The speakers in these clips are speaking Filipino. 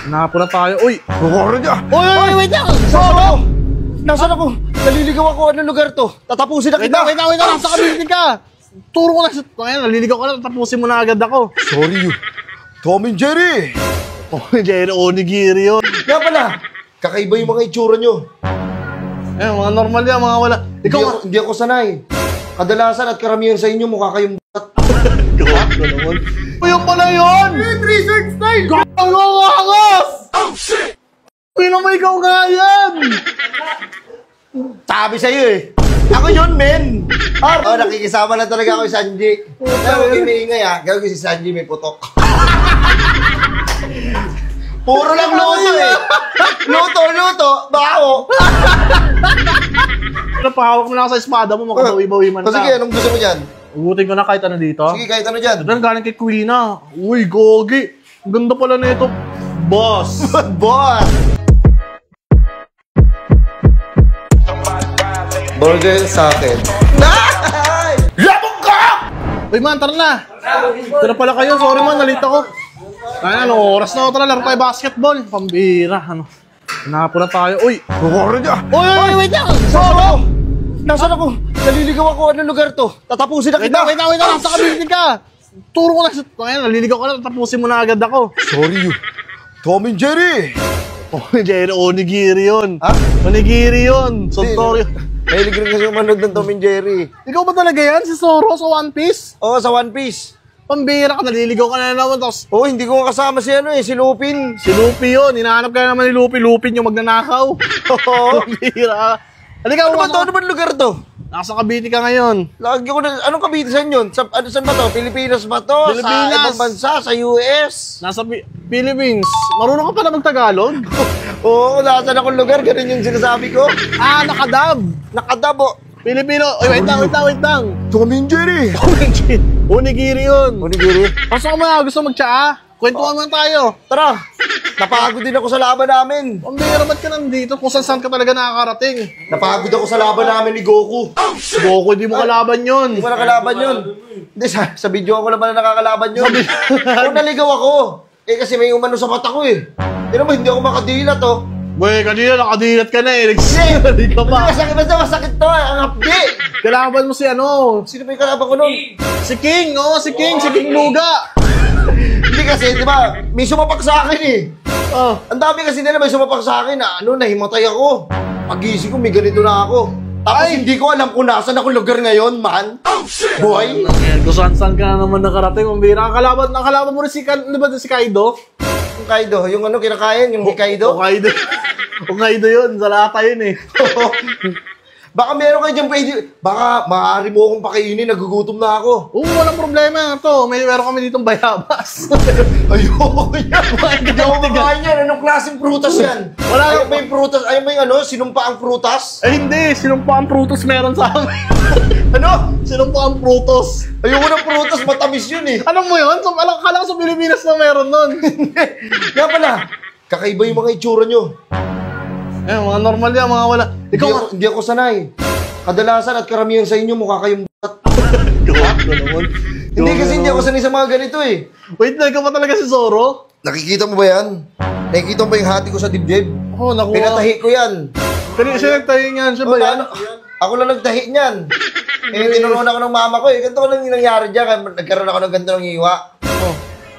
Napo na tayo. Uy! Bukoro niya! Uy! Wait lang! Solo! Nasaan ako? Naliligaw ako. Anong lugar to? Tatapusin na kita! Wait lang! Nasa kabili ka! Turo ko lang sa... Ayan, naliligaw ka na. Tapusin mo na agad ako. Sorry. Tom and Jerry! Jerry, onigiri yun. Nga pala, kakaiba yung mga itsura nyo. Eh, mga normal yan, mga wala. Hindi ako sanay. Kadalasan at karamihan sa inyo mukha kayong b***at. Gawat ko naman. Uy, yung pala yun! Research style! Gawat ko angas! Oh, shit! Uy, naman ikaw nga yan! Sabi sa'yo eh. Ako yun, men! Nakikisama na talaga ako si Sanji. Kaya huwag iniingay ha. Gawin ko si Sanji may putok. Puro lang luto eh. Luto, baho. Napahawak mo na ako sa espada mo, makabawi-bawi man ka. Sige, anong gusto mo dyan? Ugutin ko na kahit ano dito. Sige, kahit ano dyan. Doon galing kay Queen ah. Uy, gogi. Ang ganda pala na ito. Boss. Boss! Burger sa akin. Labog ka! Uy man, tara na. Tara pala kayo. Sorry man, nalita ko. Ano, oras na ako. Tara, laro tayo basketball. Pambira, ano. Napo na tayo. Uy! Bukoro niya! Uy! Wait lang! Solo! Nasaan ako? Naliligaw ako. Anong lugar to? Tatapusin na kita! Wait lang! Nasa kabili ka! Turo ko lang sa... Ayan, naliligaw ka na. Tapusin mo na agad ako. Sorry. Tom and Jerry! Jerry, onigiri yun. Ha? Onigiri yun. Sontorio. Mahilig rin kasi manood ng Tom and Jerry. Ikaw ba talaga yan? Si Zoro sa One Piece? Oo, sa One Piece. Pambira ka, naliligaw ka na naman. Tapos, Oo, hindi ko kasama si si Lupin. si Luffy yun. Hinahanap ka na naman ni Luffy. Lupin yung magnanakaw. Oo. Pambira. Halika, Ano ba to? Ano ba lugar to? Nasa Cavite ka ngayon. Lagi ko na... Anong Cavite saan yun? Saan ba to? Pilipinas ba to? Pilipinas. Sa ibang bansa? Sa US? Nasa Philippines. Marunong ka pa na magtagalog? Oo, nasa na akong lugar. Ganun yung sinasabi ko. Nakadab. Nakadabo. Pilipino. Uy, wait lang. Tom and Jerry. Onigiri yun. Onigiri. Pasok ka mga gusto magtsaa. Kwentuhan man tayo. Tara. Napagod din ako sa laban namin. Pambira, ba't ka nandito? Kung saan ka talaga nakakarating. Napagod ako sa laban namin ni Goku. Goku, di mo kalaban yun. Hindi ko nakalaban yun. Hindi, sa video ako naman na nakakalaban yun. Kung naligaw ako. Eh kasi may umano sa mata ko eh. Pero mo, hindi ako makadilat oh. Boy, kanina nakadilat ka na eh. Nagsigali ka pa. Masakit to eh. Ang hapdi. Kalaban mo si ano? Sino ba yung kalaban ko nun? Si King, oh, si King Luga. Hindi kasi, di ba, may sumapak sa akin eh. Oh. Ang dami kasi nila may sumapak sa akin na nahimatay ako. Pagising ko, may ganito na ako. Tapos hindi ko alam kung nasan ako lugar ngayon, man. Boy. Kung saan ka naman nakarating, mambira. Ang kalaban mo rin si Kaido? Yung Kaido, yung ano kinakain, yung Kaido. Kaido yun, sa lata yun eh. Baka meron kayo dyan pwede, baka maaari mo akong pakainin, nagugutom na ako. Oo, walang problema to. Meron kami ditong bayabas. Ayoko yan. Hindi ako makain yan. Anong klaseng prutas yan? Ayun ba yung prutas? Ayun ba yung ano? Sinumpaang prutas? Eh hindi, sinumpaang prutos meron sa amin. Ano? Sinumpaang prutos. Ayoko ng prutas, matamis yun eh. Alam mo yun? Kala ko sa Pilipinas na meron nun. Nga pala, kakaiba yung mga itsura nyo. Eh, mga normal yan, mga wala. Hindi ako sanay. Kadalasan at karamihan sa inyo mukha kayong b***at. Gawat ko naman. Hindi kasi hindi ako sanay sa mga ganito eh. Wait lang, ikaw pa talaga si Zoro? Nakikita mo ba yan? Nakikita mo ba yung hati ko sa dibdib? Oo, nakuha. Pinatahi ko yan. Siya nagtahi niyan, siya ba yan? Ako lang nagtahi niyan. Tinuruan ako ng mama ko eh. Ganito ko lang yung nangyari dyan. Nagkaroon ako ng ganito ng iwa.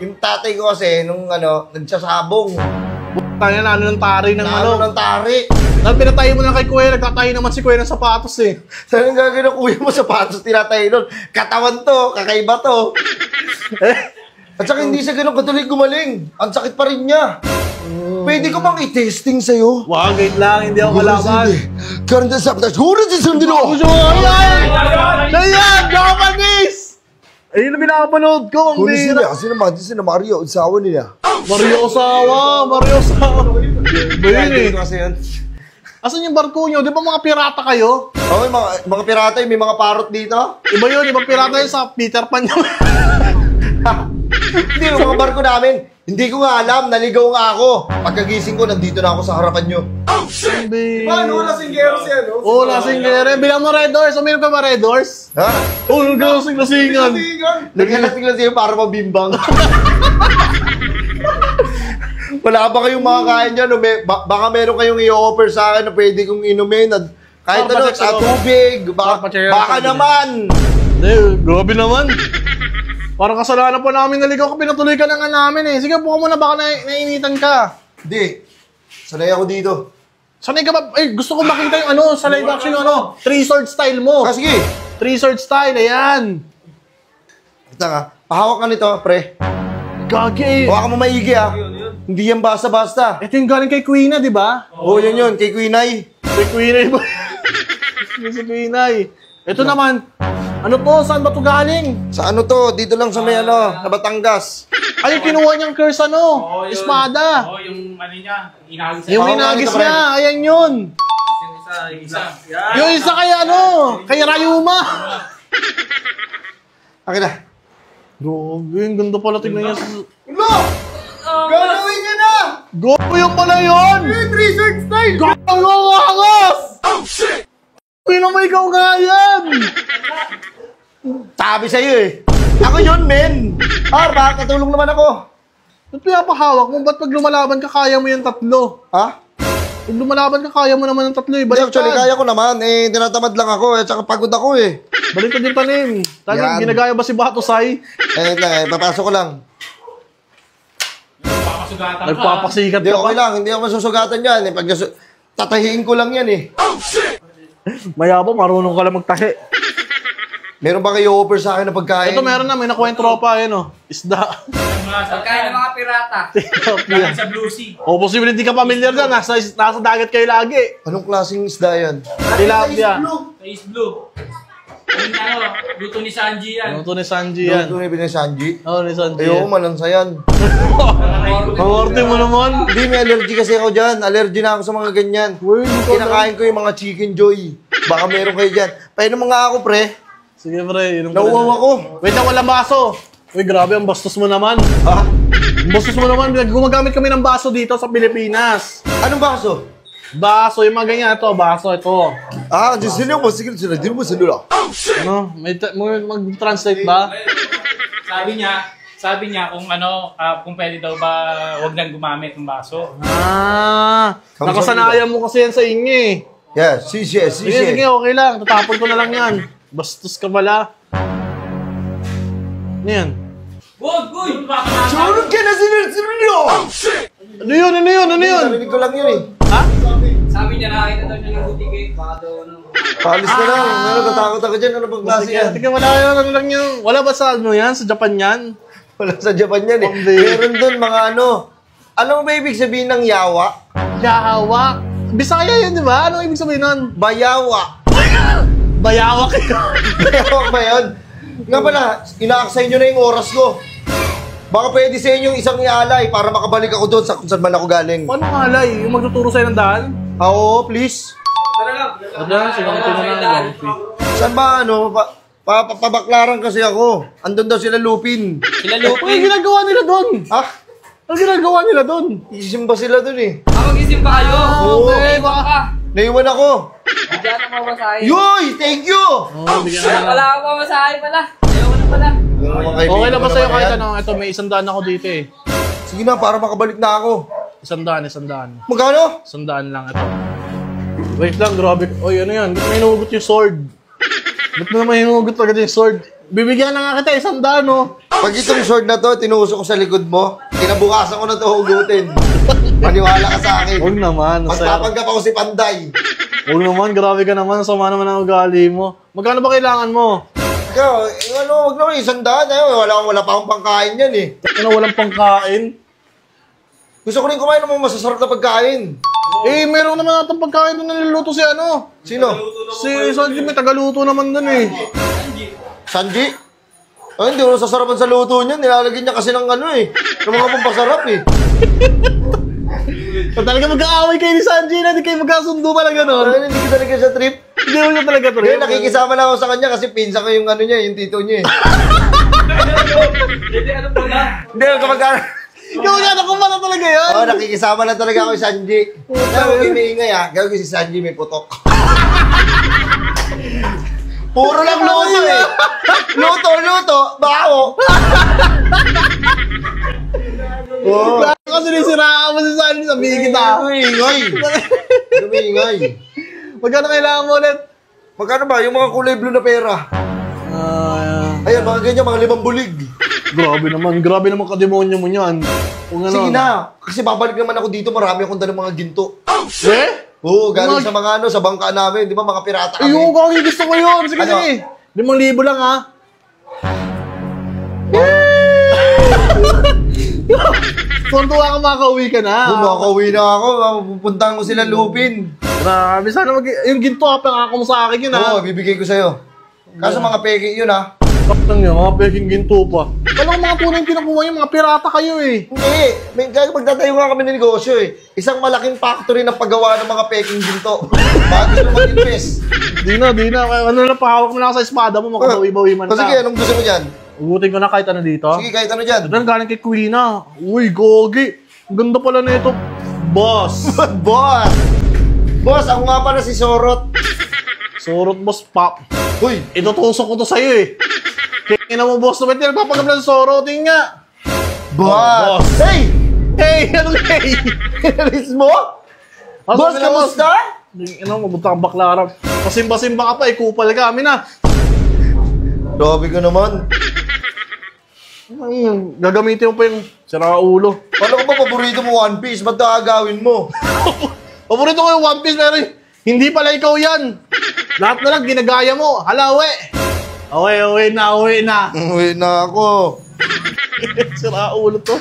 Yung tatay ko kasi, nung nagsasabong. Tayo na, ng tari ng ng tari. Dahil pinatayo mo lang kay Kuya, nagtatayo naman si Kuya ng sapatos eh. Saan yung gagawin ng kuya mo sapatos, tinatayo nun? Katawan to, kakaiba to. At saka hindi siya ganun katuloy gumaling. Ang sakit pa rin niya. Pwede ko bang i-testing sa'yo? Wag, wait lang, hindi ako malaman. Karanda sa patas, huras yung sundino! Ayan! Japanese! Ayun na pinapanood ko, ang Kunin bira. sila, kasi naman, di sila Mario, isawa nila. Mario Osawa! Ba yun eh? Asan yung barko nyo? Di ba mga pirata kayo? Oo, mga pirata, may mga parot dito. Iba yun, ibang pirata yun sa Peter Pan nyo. Hindi, yung mga barko namin. Hindi ko nga alam, naligaw nga ako. Pagkagising ko, nandito na ako sa harapan nyo. Paano lasinggero siya, no? Oo, lasinggero. Bilang mo Red Doors. Uminom ka ba Red Doors? Ha? Oo, lasingan. Naglalasing lang siya para mabimbang. Wala ba kayong makakain dyan? O baka meron kayong i-offer sa akin na pwede kong inumin. Kahit ano, sa tubig. Baka naman. Hindi, grabe naman. Parang kasalanan po namin naligaw ka, pinatuloy ka na nga namin eh. Sige, po muna, baka nainitan ka. Hindi. Sanay ako dito. Sanay ka ba? Eh, gusto ko makita yung ano, sa live action yung ano, three-sword style mo. Sige. Three-sword style, ayan. Ito nga, pahawak ka nito, pre. Gagi eh. Huwag mo maigi Hindi yan basta-basta. Ito yung galing kay Queena, di ba? Oo, yun, kay Queenay. Kay Queena ba? Si Queenay. Ito naman, ano to? Saan ba to galing? Sa ano to? Dito lang sa may na Batangas. Ay, yung kinuha niyang curse ano? Espada. Oo, yung ano niya, inagis Yung minagis niya, ayan yun. yung isa. Yung isa kay ano, kay Rayuma. Akin na. Grabe, ang ganda pala tignan niya. Ulo! Gagawin niya na! Gago yung pala yun! Three-sword style! Gago yung angas! Oh shit! Pino mo ikaw nga yan! Sabi sa'yo eh. Ako yun, men! Bakit katulong naman ako? Ba't pinapahawak mo? Ba't pag lumalaban ka, kaya mo yung tatlo? Ha? Pag lumalaban ka, kaya mo naman ng tatlo eh. Hindi, Baliktad. actually, kaya ko naman. Tinatamad lang ako. Tsaka pagod ako eh. Baliktad yung tanim. Tanim, Yan. ginagaya ba si Batosay? Papasok ko lang. Papasugatan ka. Nagpapasikat Hindi, ka okay pa. lang. Hindi ako masusugatan yan. Tatahiin ko lang yan eh. Mayabang, marunong ka lang magtahi. Meron ba kayo offer sa akin na pagkain? Ito meron na, may nakuha yung tropa, yun o. Isda. Pagkain ng mga pirata. Galing sa Blue Sea. O, posible hindi ka familiar dyan. Nasa dagat kayo lagi. Anong klaseng isda yan? Tilapia. Sa East Blue. Yung ano, luto ni Sanji yan. Ano to ni Sanji yan? Ito na yung Sanji. Oo, ni Sanji Ayoko, yan. malansa yan. Ang orte mo naman. Hindi, may allergy kasi ako dyan. Allergy na ako sa mga ganyan. Uy, hindi ko Kinakain ko yung mga chicken joy. Baka meron kayo dyan. Painom mo nga ako, pre. Sige, pre. Nauwaw ako. Wait lang, walang baso. Uy, grabe, ang bastos mo naman. Ha? Ang bastos mo naman. Gumagamit kami ng baso dito sa Pilipinas. Anong baso? Baso, yung mga ganyan. Ito, baso, ito. Sino mo? Sige, sila. Di mo sila. Ano? Mag-translate ba? Sabi niya kung ano, kung pwede daw ba wag nang gumamit ng baso. Nakasanayan mo kasi yan sa inyo eh. Yeah, sige. Sige, okay lang. Tatapon ko na lang yan. Bastos ka pala. Ano yan? Wag, uy! Sunod ka na sinunod! Ano yun? Narinig ko lang yun eh. Ha? Sabi niya, nakakita daw siya ng butike. Baka daw ano. Palis ka lang. Natakot ako dyan. Ano bang klase yan? Sige, wala yun. Ano lang yun? Wala ba sa ano yan? Sa Japan yan? Wala sa Japan yan eh. Meron dun mga ano. Ano ba ibig sabihin ng yawa? Yawa. Bisaya yun, di ba? Anong ibig sabihin nun? Bayawa. Bayawak yun. Bayawa ba yun? Nga pala, ina-accept nyo na yung oras ko. Baka pwede sa inyo isang ialay para makabalik ako doon sa kung saan man ako galing. Paano kalay? Yung magtuturo sa'yo ng daan? Oo, please. Tara lang. Ano? Sige, na lang. Saan ba ano? Pabaklaran kasi ako. Andun daw sila Lupin. Sila Ano yung ginagawa nila doon? Ha? Ano ginagawa nila doon? Isimba sila doon eh. Mag-isip pa kayo. Oo. Okay, baka. Naiwan ako. Bigyan ako masahe. Yoy! Thank you! Oh, bigyan na lang. Wala ako masahe pala. Ayaw ko na pala. Okay lang ba sa'yo kahit ano? Ito, may 100 ako dito eh. Sige na, para makabalik na ako. 100. Magkano? 100 lang ito. Wait lang, grabe. Oy, ano yan? Ba't may hinugot yung sword? Ba't mo naman hinugot agad yung sword? Bibigyan na nga kita, 100, no? Pag itong sword na to, tinusok ko sa likod mo, kinabukasan ko na to hugutin. Maniwala ka sa akin. Huwag naman, sir. Magpapanggap ako si Panday. Huwag naman, grabe ka naman. Sama naman ang ugali mo. Magkano ba kailangan mo? Ikaw, wag naman 100. Wala pa akong pangkain yan eh. Ano, walang pangkain? Gusto ko rin kumain ng mga masasarap na pagkain. Eh, meron naman natang pagkain doon na niluluto si ano. Sino? Si Sanji, may tagaluto naman doon eh. Sanji? Ay, hindi ko nasasarapan sa luto niya. Nilalagyan niya kasi ng ano eh. Ng mga pampasarap eh. So, talaga mag-aaway kayo ni Sanji na, hindi kayo magkasundo talaga nun. Ay, hindi ko talaga siya trip. Hindi mo siya talaga trip. Kaya nakikisama lang ako sa kanya kasi pinsa ko yung ano niya, yung tito niya eh. Hindi, ano pala? Hindi, kapag Ikaw yan, ako pala talaga yan. Oo, nakikisama lang talaga ako si Sanji. Kaya huwag yung maingay ha. Gagawin si Sanji may putok. Puro lang luto eh. Luto, baho. Oo. ka sinisiraan mo si Sunny, sabihin kita. Ingay. Ingay. Magkano kailangan mo ulit? Magkano ba? Yung mga kulay blue na pera. Ayan, mga ganyan, mga 5 bulig. Grabe naman kademonyo mo niyan. Kung ano. Sige na, kasi babalik naman ako dito, marami akong dalang mga ginto. Eh? Oo, galing sa mga sa bangka namin, di ba, mga pirata kami. Ayun, kung gusto ko yun. Sige, Ano? sige. 5,000 lang, ha? Tuntua ka, makakauwi ka na. Makakauwi na ako, pupuntahan ko sila Lupin. Grabe, sana yung ginto ha, pangako mo sa akin yun, ha? Oo, bibigay ko sa'yo. Kaso mga peke yun, ha? Kaptang nyo, mga peking ginto pa. Walang mga tunay yung pinakuha nyo, mga pirata kayo, eh. Hindi, magtatayo nga kami ng negosyo, eh. Isang malaking factory ng paggawa ng mga peking ginto. Bago nyo mag-invest. Di na. Ano na, pahawak mo lang sa espada mo, makabawi-bawi man O sige, ka. anong gusto mo dyan? Ugutin ko na kahit ano dito. Sige, kahit ano dyan. Ito galing kay Queen, ha? Uy, gogi. Ang ganda pala na ito. Boss. Boss! Boss, ako nga pala si Sorot. Surot, boss, pop. Uy, Itutusok ko to sa'yo, eh. Kaya mo, boss, naman nagpapagabla sa soroting nga. boss! boss. Hey! Hey, ano hey? Alis mo? Boss, kamusta? Ano, mabuta kang baklarang. Pasimba-simba ka pa, kupal ka. Amin na. Grabe ka naman. Gagamitin mo pa yung sira ulo. Paano ko ba paborito mo One Piece? Ba't nakagawin mo? Paborito ko yung One Piece, pero hindi pala ikaw yan. Lahat na lang ginagaya mo. Hala, uwi. Uwi na. Uwi na ako. Sira ulo to.